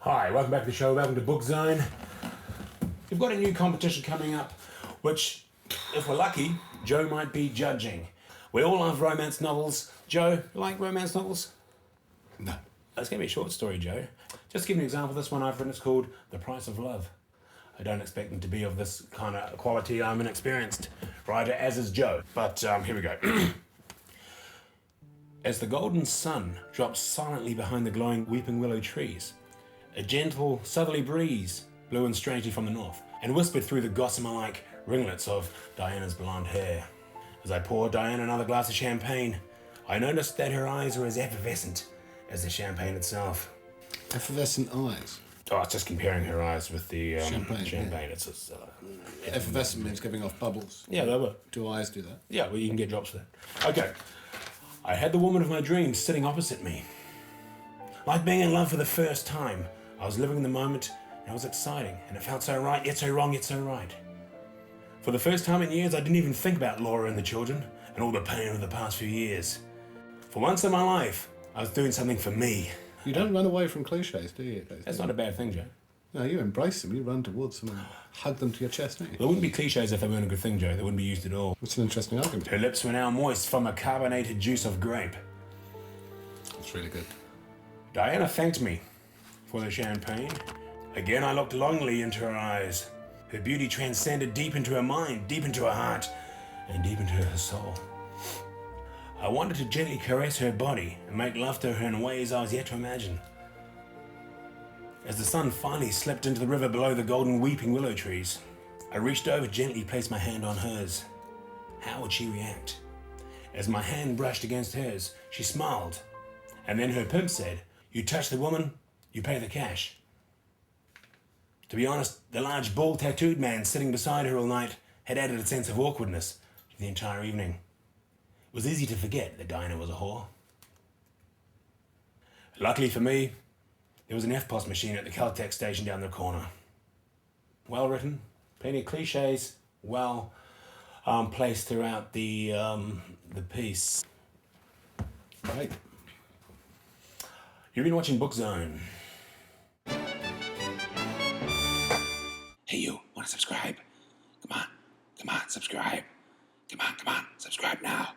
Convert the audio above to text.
Hi, welcome back to the show, welcome to Book Zone. We've got a new competition coming up, which, if we're lucky, Joe might be judging. We all love romance novels. Joe, you like romance novels? No. It's going to be a short story, Joe. Just to give you an example, this one I've written is called The Price of Love. I don't expect them to be of this kind of quality. I'm an experienced writer, as is Joe. But here we go. As the golden sun dropped silently behind the glowing weeping willow trees, a gentle southerly breeze blew in strangely from the north and whispered through the gossamer-like ringlets of Diana's blonde hair. As I poured Diana another glass of champagne, I noticed that her eyes were as effervescent as the champagne itself. Effervescent eyes? Oh, it's just comparing her eyes with the Champagne. champagne. Yeah. It's just, Effervescent means giving off bubbles. yeah, they were. Do eyes do that? Yeah, well, you can get drops for that. Okay. I had the woman of my dreams sitting opposite me. Like being in love for the first time, I was living in the moment, and it was exciting, and it felt so right, yet so wrong, yet so right. For the first time in years, I didn't even think about Laura and the children, and all the pain of the past few years. For once in my life, I was doing something for me. You don't run away from cliches, do you? That's not a bad thing, Joe. No, you embrace them. You run towards them and hug them to your chest, don't you? There wouldn't be cliches if they weren't a good thing, Joe. They wouldn't be used at all. It's an interesting argument. Her lips were now moist from a carbonated juice of grape. It's really good. Diana thanked me for the champagne. Again, I looked longingly into her eyes. Her beauty transcended deep into her mind, deep into her heart, and deep into her soul. I wanted to gently caress her body and make love to her in ways I was yet to imagine. As the sun finally slipped into the river below the golden weeping willow trees, I reached over, gently placed my hand on hers. How would she react? As my hand brushed against hers, she smiled, and then her pimp said, "You touch the woman, you pay the cash." To be honest, the large bull-tattooed man sitting beside her all night had added a sense of awkwardness to the entire evening. It was easy to forget that Diana was a whore. Luckily for me, there was an FPOS machine at the Caltech station down the corner. Well written, plenty of cliches, well placed throughout the piece. Right. You've been watching Book Zone. Hey you, wanna subscribe? Come on, subscribe. Come on, subscribe now.